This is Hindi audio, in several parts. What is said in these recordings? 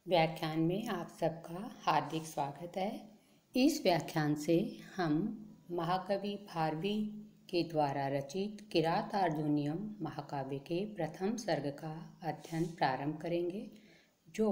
व्याख्यान में आप सबका हार्दिक स्वागत है। इस व्याख्यान से हम महाकवि भारवी के द्वारा रचित किरातार्जुनीयम महाकाव्य के प्रथम सर्ग का अध्ययन प्रारंभ करेंगे, जो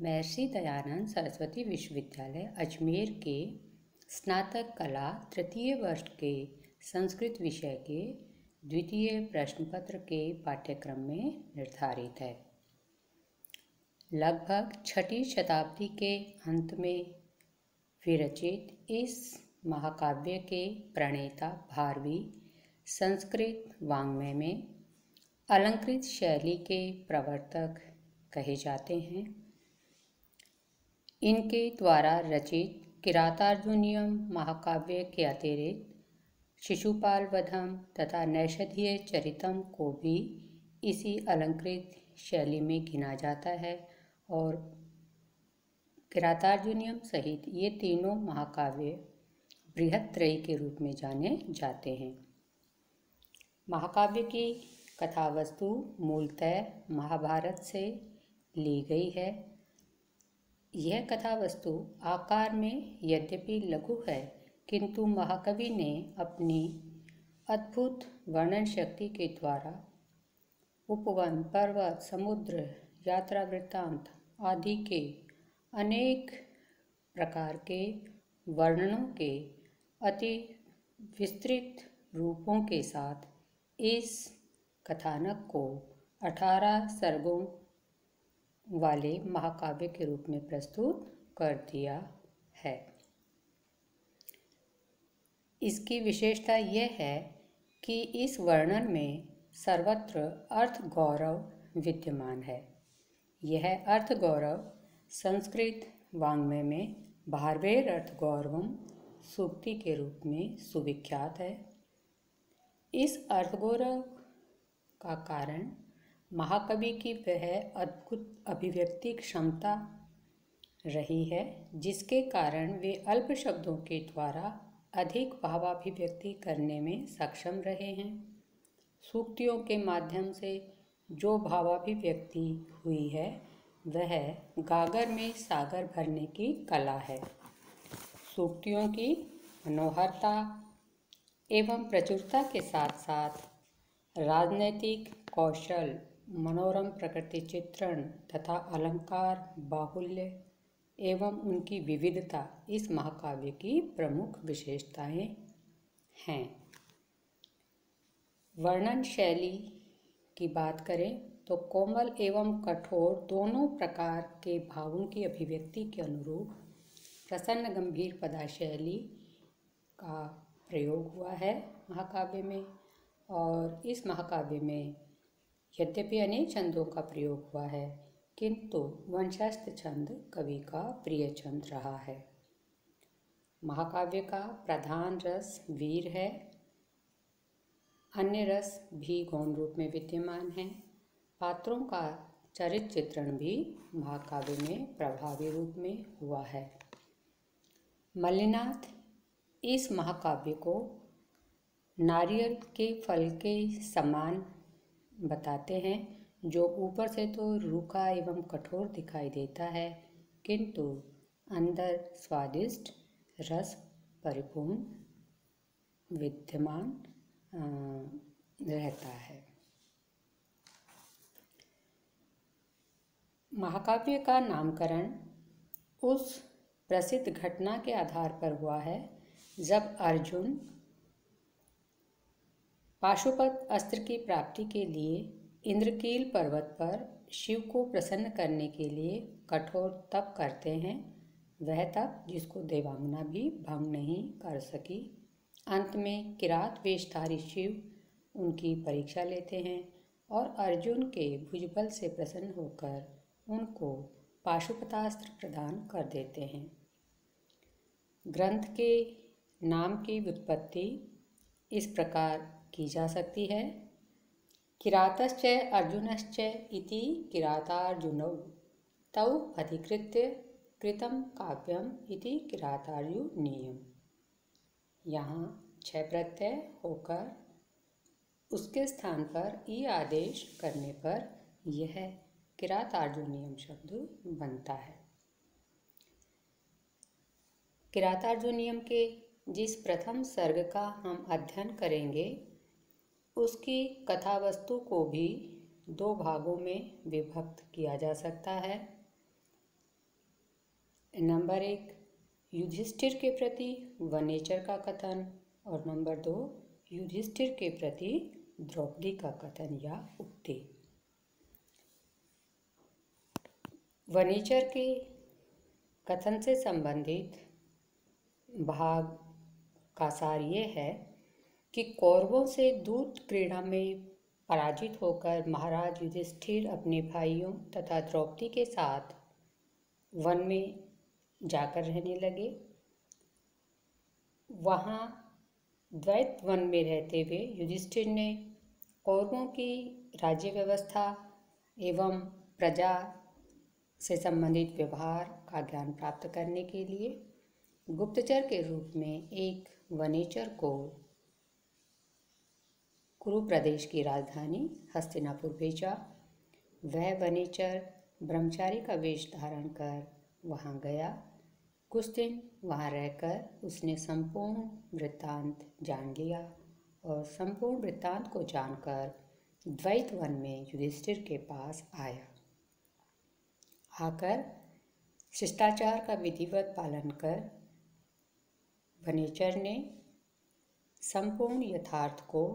महर्षि दयानंद सरस्वती विश्वविद्यालय अजमेर के स्नातक कला तृतीय वर्ष के संस्कृत विषय के द्वितीय प्रश्नपत्र के पाठ्यक्रम में निर्धारित है। लगभग छठी शताब्दी के अंत में विरचित इस महाकाव्य के प्रणेता भारवी संस्कृत वाङ्मय में अलंकृत शैली के प्रवर्तक कहे जाते हैं। इनके द्वारा रचित किरातार्जुनीयम महाकाव्य के अतिरिक्त शिशुपाल वधम तथा नैषधीय चरितम को भी इसी अलंकृत शैली में गिना जाता है और किरातार्जुनीयम सहित ये तीनों महाकाव्य बृहत्त्रयी के रूप में जाने जाते हैं। महाकाव्य की कथावस्तु मूलतः महाभारत से ली गई है। यह कथावस्तु आकार में यद्यपि लघु है, किंतु महाकवि ने अपनी अद्भुत वर्णन शक्ति के द्वारा उपवन, पर्वत, समुद्र, यात्रा वृत्तांत आदि के अनेक प्रकार के वर्णनों के अति विस्तृत रूपों के साथ इस कथानक को 18 सर्गों वाले महाकाव्य के रूप में प्रस्तुत कर दिया है। इसकी विशेषता यह है कि इस वर्णन में सर्वत्र अर्थ गौरव विद्यमान है। यह अर्थ गौरव संस्कृत वाङ्मय में भारवेर अर्थ गौरवम सूक्ति के रूप में सुविख्यात है। इस अर्थ गौरव का कारण महाकवि की वह अद्भुत अभिव्यक्ति क्षमता रही है, जिसके कारण वे अल्प शब्दों के द्वारा अधिक भावाभिव्यक्ति करने में सक्षम रहे हैं। सूक्तियों के माध्यम से जो भावाभिव्यक्ति हुई है वह गागर में सागर भरने की कला है। सूक्तियों की मनोहरता एवं प्रचुरता के साथ साथ राजनैतिक कौशल, मनोरम प्रकृति चित्रण तथा अलंकार बाहुल्य एवं उनकी विविधता इस महाकाव्य की प्रमुख विशेषताएं हैं। वर्णन शैली की बात करें तो कोमल एवं कठोर दोनों प्रकार के भावों की अभिव्यक्ति के अनुरूप प्रसन्न गंभीर पदा शैली का प्रयोग हुआ है महाकाव्य में। और इस महाकाव्य में यद्यपि अनेक छंदों का प्रयोग हुआ है, किंतु वंशस्थ छंद कवि का प्रिय छंद रहा है। महाकाव्य का प्रधान रस वीर है। अन्य रस भी गौण रूप में विद्यमान हैं। पात्रों का चरित्र चित्रण भी महाकाव्य में प्रभावी रूप में हुआ है। मल्लिनाथ इस महाकाव्य को नारियल के फल के समान बताते हैं, जो ऊपर से तो रूखा एवं कठोर दिखाई देता है, किंतु अंदर स्वादिष्ट रस परिपूर्ण विद्यमान रहता है। महाकाव्य का नामकरण उस प्रसिद्ध घटना के आधार पर हुआ है जब अर्जुन पाशुपत अस्त्र की प्राप्ति के लिए इंद्रकील पर्वत पर शिव को प्रसन्न करने के लिए कठोर तप करते हैं। वह तप जिसको देवांगना भी भंग नहीं कर सकी। अंत में किरात वेशधारी शिव उनकी परीक्षा लेते हैं और अर्जुन के भुजबल से प्रसन्न होकर उनको पाशुपतास्त्र प्रदान कर देते हैं। ग्रंथ के नाम की व्युत्पत्ति इस प्रकार की जा सकती है। किरातश्च अर्जुनश्च इति किरातार्जुनौ तौ अधिकृत्य कृतं काव्यम इति किरातार्जुनीयम। यहाँ 6 प्रत्यय होकर उसके स्थान पर ई आदेश करने पर यह किरातार्जुनीयम शब्द बनता है। किरातार्जुनीयम के जिस प्रथम सर्ग का हम अध्ययन करेंगे उसकी कथा वस्तु को भी दो भागों में विभक्त किया जा सकता है। नंबर 1 युधिष्ठिर के प्रति वनेचर का कथन और नंबर 2 युधिष्ठिर के प्रति द्रौपदी का कथन या उक्ति। वनेचर के कथन से संबंधित भाग का सार ये है कि कौरवों से दूत क्रीड़ा में पराजित होकर महाराज युधिष्ठिर अपने भाइयों तथा द्रौपदी के साथ वन में जाकर रहने लगे। वहाँ द्वैत वन में रहते हुए युधिष्ठिर ने कौरवों की राज्य व्यवस्था एवं प्रजा से संबंधित व्यवहार का ज्ञान प्राप्त करने के लिए गुप्तचर के रूप में एक वनेचर को कुरु प्रदेश की राजधानी हस्तिनापुर भेजा। वह वनेचर ब्रह्मचारी का वेश धारण कर वहाँ गया। कुछ दिन वहाँ रहकर उसने संपूर्ण वृत्तांत जान लिया और संपूर्ण वृत्तांत को जानकर द्वैत वन में युधिष्ठिर के पास आया। आकर शिष्टाचार का विधिवत पालन कर वनेचर ने संपूर्ण यथार्थ को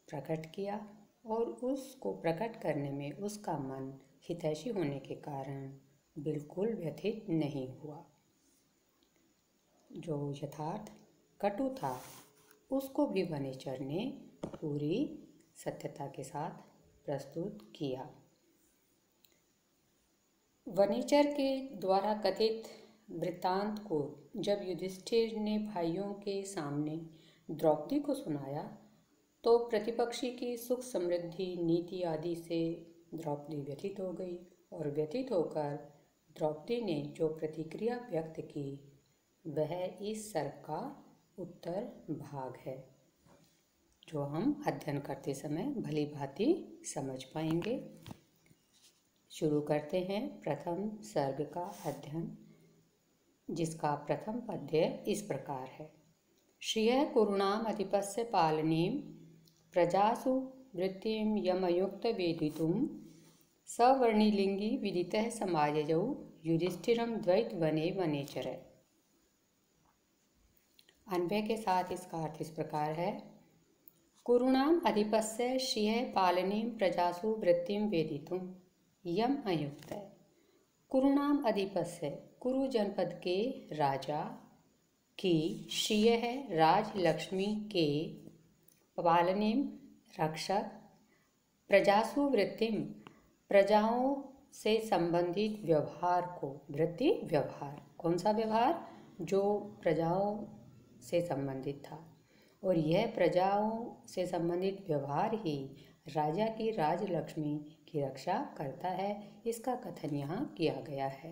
प्रकट किया और उसको प्रकट करने में उसका मन हितैषी होने के कारण बिल्कुल व्यथित नहीं हुआ। जो यथार्थ कटु था उसको भी वनेचर ने पूरी सत्यता के साथ प्रस्तुत किया। वनेचर के द्वारा कथित वृत्तांत को जब युधिष्ठिर ने भाइयों के सामने द्रौपदी को सुनाया तो प्रतिपक्षी की सुख समृद्धि नीति आदि से द्रौपदी व्यथित हो गई और व्यथित होकर द्रौपदी ने जो प्रतिक्रिया व्यक्त की वह इस सर्ग का उत्तर भाग है, जो हम अध्ययन करते समय भली भांति समझ पाएंगे। शुरू करते हैं प्रथम सर्ग का अध्ययन, जिसका प्रथम पद्य इस प्रकार है। श्रियः कुरूणाम अधिपस्य पालनीं प्रजासु वृत्तिं यमयुक्त वेदितुं सवर्णिलिंगी विदितः समाययौ युधिष्ठिरं द्वैत वने वनेचर। अन्वय के साथ इसका अर्थ इस प्रकार है। कुरूणाम अधिपस्य श्रियः पालनीं प्रजासु वृत्तिं वेदितुं यम अयुक्त है। कुरुनाम अधिपस्य कुरु जनपद के राजा की श्रिय है राज लक्ष्मी के पालनीम रक्षक प्रजासु वृत्तिम प्रजाओं से संबंधित व्यवहार को, वृत्ति व्यवहार, कौन सा व्यवहार? जो प्रजाओं से संबंधित था और यह प्रजाओं से संबंधित व्यवहार ही राजा की राजलक्ष्मी की रक्षा करता है, इसका कथन यहाँ किया गया है।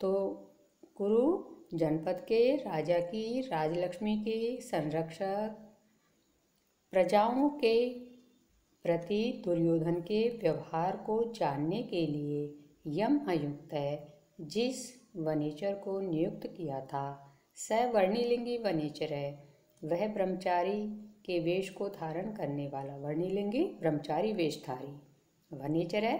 तो कुरु जनपद के राजा की राजलक्ष्मी के संरक्षक प्रजाओं के प्रति दुर्योधन के व्यवहार को जानने के लिए यम अयुक्त है जिस वनेचर को नियुक्त किया था सवर्णिलिंगी वनेचर है। वह ब्रह्मचारी के वेश को धारण करने वाला, वर्णिलिंगी ब्रह्मचारी वेशधारी वनेचर है,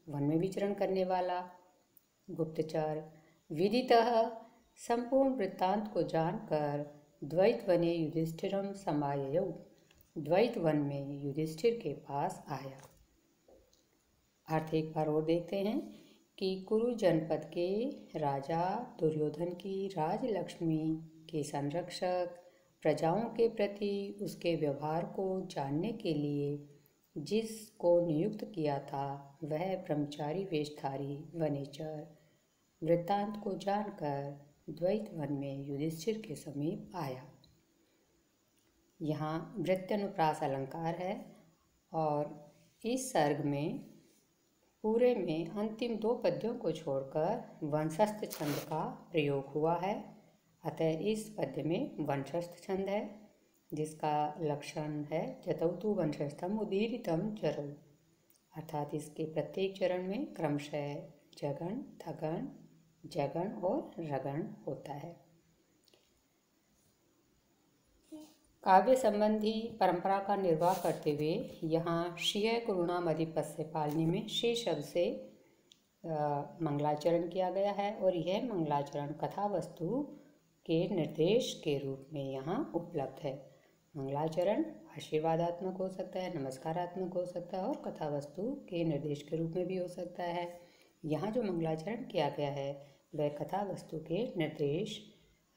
वन में विचरण करने वाला गुप्तचर विदितः संपूर्ण वृत्तांत को जानकर द्वैत वने युधिष्ठिरम समाययौ, द्वैत वन में युधिष्ठिर के पास आया। अर्थ एक बार और देखते हैं कि कुरु जनपद के राजा दुर्योधन की राजलक्ष्मी के संरक्षक प्रजाओं के प्रति उसके व्यवहार को जानने के लिए जिसको नियुक्त किया था वह ब्रह्मचारी वेशधारी वनेचर वृत्तांत को जानकर द्वैत वन में युधिष्ठिर के समीप आया। यहाँ वृत्त्यनुप्रास अलंकार है और इस सर्ग में पूरे में अंतिम दो पद्यों को छोड़कर वंशस्थ छंद का प्रयोग हुआ है। अतः इस पद्य में वंशस्थ छंद है जिसका लक्षण है जतौतु वंशस्थम उदीरितम चरौ। अर्थात इसके प्रत्येक चरण में क्रमशः जगण, थगण, जगण और रगण होता है। काव्य संबंधी परंपरा का निर्वाह करते हुए यहाँ श्रिय करुणाम अधिपस्य पालनी में श्री शब्द से मंगलाचरण किया गया है और यह मंगलाचरण कथा वस्तु के निर्देश के रूप में यहाँ उपलब्ध है। मंगलाचरण आशीर्वादात्मक हो सकता है, नमस्कारात्मक हो सकता है और कथा वस्तु के निर्देश के रूप में भी हो सकता है। यहाँ जो मंगलाचरण किया गया है वह कथा वस्तु के निर्देश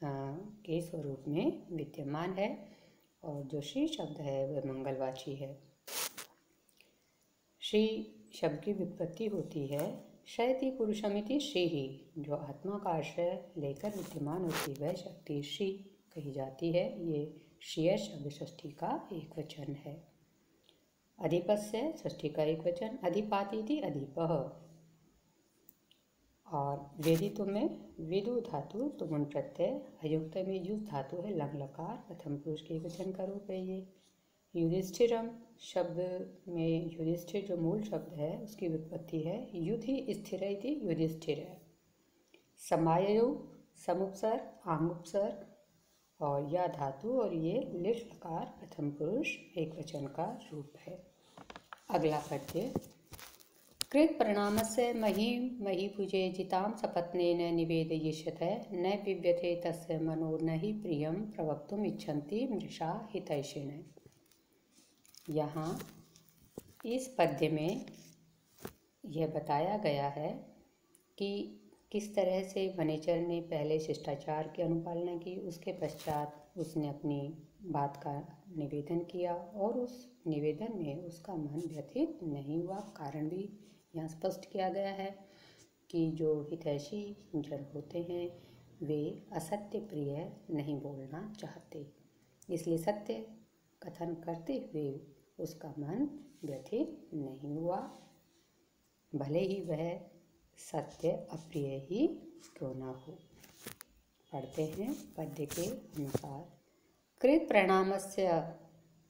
के स्वरूप में विद्यमान है और जो श्री शब्द है वह मंगलवाची है। श्री शब्द की व्युत्पत्ति होती है शयति पुरुषमिति श्री ही, जो आत्मा का आश्रय लेकर विद्यमान होती वह शक्ति श्री कही जाती है। ये श्रिय शब्द षष्ठी का एक वचन है। अधिपस्य षष्ठी का एक वचन, अधिपातीति अधिपः। और वेदितु में विदु धातु तुमुन प्रत्यय, अयुक्त में युज धातु है लंग लकार, प्रथम पुरुष के वचन का रूप है ये। युधिष्ठिरम शब्द में युधिष्ठिर जो मूल शब्द है उसकी व्युत्पत्ति है युधि स्थिर इति युधिष्ठिर है। समायु समुपसर आंगुपसर और या धातु और ये लिट लकार प्रथम पुरुष एक वचन का रूप है। अगला पद्य, कृत प्रणामस्य महीं महीभुजे जितां सपत्नेन निवेदयिष्यत न पिब्यते तस्य मनो न हि प्रियं प्रवक्तुम् इच्छन्ति मृषा हितैषिण। यहाँ इस पद्य में यह बताया गया है कि किस तरह से वनेचर ने पहले शिष्टाचार की अनुपालना की, उसके पश्चात उसने अपनी बात का निवेदन किया और उस निवेदन में उसका मन व्यथित नहीं हुआ। कारण भी यहाँ स्पष्ट किया गया है कि जो हितैषी जन होते हैं वे असत्य प्रिय नहीं बोलना चाहते, इसलिए सत्य कथन करते हुए उसका मन व्यथित नहीं हुआ, भले ही वह सत्य अप्रिय ही क्यों न हो। पढ़ते हैं पद्य के अनुसार। कृत प्रणामस्य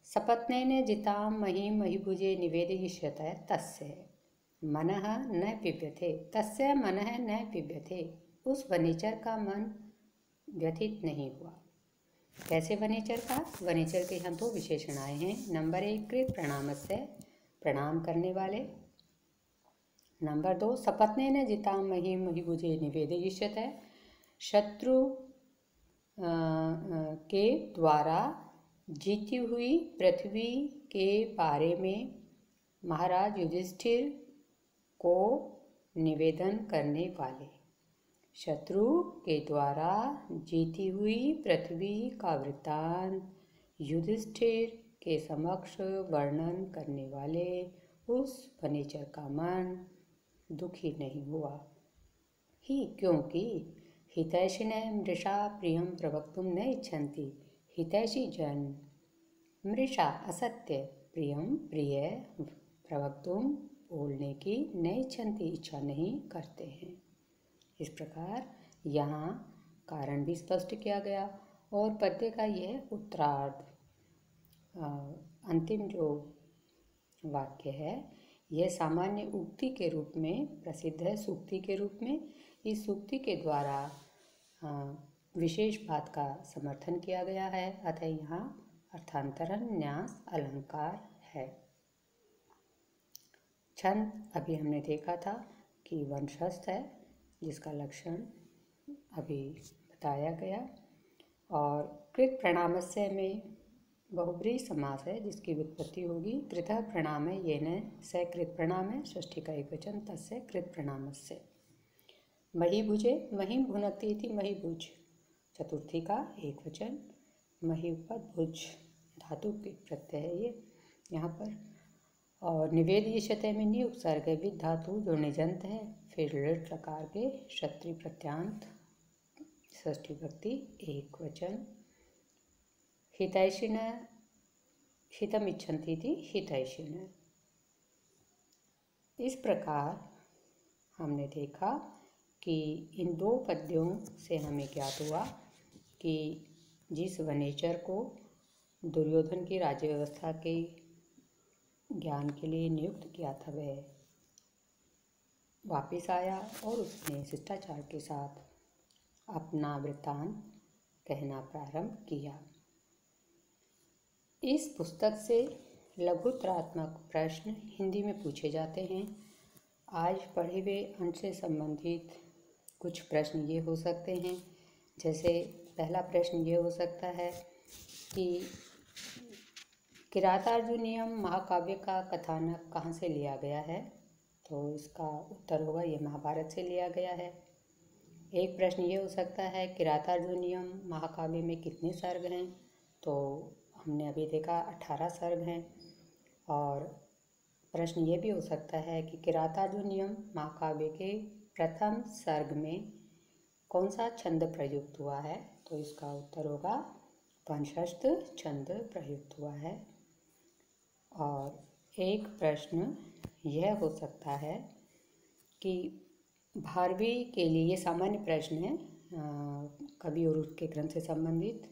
सपत्नेन जितां महीं महीभुजे निवेदयिष्यत तस्य मनः न पिब्यते, तस्य मनः न पिब्यते, उस वनेचर का मन व्यथित नहीं हुआ। कैसे वनेचर का? वनेचर के यहाँ दो विशेषण आए हैं। नंबर 1 कृत प्रणामस्य, प्रणाम करने वाले। नंबर 2 सपत्नेन जितां महीं महीभुजे निवेदयिष्यत, शत्रु के द्वारा जीती हुई पृथ्वी के बारे में महाराज युधिष्ठिर को निवेदन करने वाले। शत्रु के द्वारा जीती हुई पृथ्वी का वृत्तांत युधिष्ठिर के समक्ष वर्णन करने वाले उस वनेचर का मन दुखी नहीं हुआ ही, क्योंकि हितैषिणः मृषा प्रियं प्रवक्तुं न इच्छन्ति। हितैषी जन मृषा असत्य प्रियं प्रिय प्रवक्तुं बोलने की न इच्छन्ति इच्छा नहीं करते हैं। इस प्रकार यहाँ कारण भी स्पष्ट किया गया और पद्य का यह उत्तरार्ध अंतिम जो वाक्य है यह सामान्य उक्ति के रूप में प्रसिद्ध है, सूक्ति के रूप में। इस सूक्ति के द्वारा विशेष बात का समर्थन किया गया है, अतः यहाँ अर्थांतरण न्यास अलंकार है। छंद अभी हमने देखा था कि वंशस्थ है जिसका लक्षण अभी बताया गया, और कृत प्रणामस्य में बहुब्रीहि समास है जिसकी व्युत्पत्ति होगी कृतः प्रणाम येन स कृत प्रणाम, षष्ठी का एक वचन तस्य कृत प्रणामस्य। महीभुजे महीं भुनक्ति इति महीभुज, चतुर्थी का एक वचन, महीपद भुज धातु के प्रत्यय है ये यहाँ पर। और निवेदयिष्यते में नि उपसर्ग है, विद धातु जो निजंत है, फिर लृट लकार के क्षत्रि प्रत्यांत, षष्ठी भक्ति एक वचन। हितैषिण हितम इच्छन्ति इति हितैषिण। इस प्रकार हमने देखा कि इन दो पद्यों से हमें ज्ञात हुआ कि जिस वनेचर को दुर्योधन की राज्य व्यवस्था के ज्ञान के लिए नियुक्त किया था वह वापस आया और उसने शिष्टाचार के साथ अपना वृत्तांत कहना प्रारंभ किया। इस पुस्तक से लघुतरात्मक प्रश्न हिंदी में पूछे जाते हैं। आज पढ़े हुए अंश से संबंधित कुछ प्रश्न ये हो सकते हैं, जैसे पहला प्रश्न ये हो सकता है कि किरातार्जुनीयम महाकाव्य का कथानक कहाँ से लिया गया है, तो इसका उत्तर होगा ये महाभारत से लिया गया है। एक प्रश्न ये हो सकता है किरातार्जुनीयम महाकाव्य में कितने सर्ग हैं, तो हमने अभी देखा 18 सर्ग हैं। और प्रश्न ये भी हो सकता है कि किरातार्जुनीयम महाकाव्य के प्रथम सर्ग में कौन सा छंद प्रयुक्त हुआ है, तो इसका उत्तर होगा पंचशस्त्र छंद प्रयुक्त हुआ है। और एक प्रश्न यह हो सकता है कि भारवी के लिए, ये सामान्य प्रश्न है कवि और उसके ग्रंथ से संबंधित,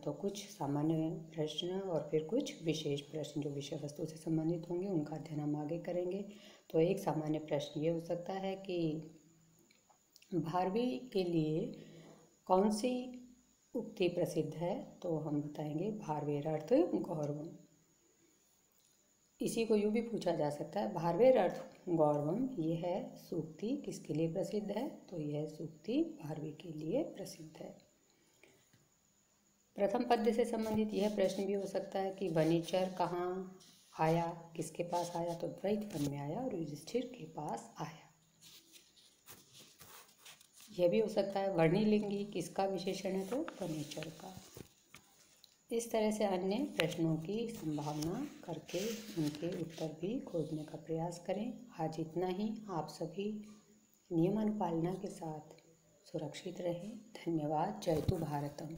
तो कुछ सामान्य प्रश्न और फिर कुछ विशेष प्रश्न जो विषय वस्तु से संबंधित होंगे उनका अध्ययन हम आगे करेंगे। तो एक सामान्य प्रश्न ये हो सकता है कि भारवी के लिए कौन सी उक्ति प्रसिद्ध है, तो हम बताएंगे भारवेरर्थ गौरवम। इसी को यूँ भी पूछा जा सकता है भारवेरर्थ गौरवम, यह सूक्ति किसके लिए प्रसिद्ध है, तो यह सूक्ति भारवी के लिए प्रसिद्ध है। प्रथम पद्य से संबंधित यह प्रश्न भी हो सकता है कि वनिचर कहाँ आया, किसके पास आया, तो द्वैत वन में आया और युधिष्ठिर के पास आया। यह भी हो सकता है वर्णिलिंगी किसका विशेषण है, तो वनिचर का। इस तरह से अन्य प्रश्नों की संभावना करके उनके उत्तर भी खोजने का प्रयास करें। आज इतना ही। आप सभी नियमानुपालना के साथ सुरक्षित रहें। धन्यवाद। जय तु भारतम।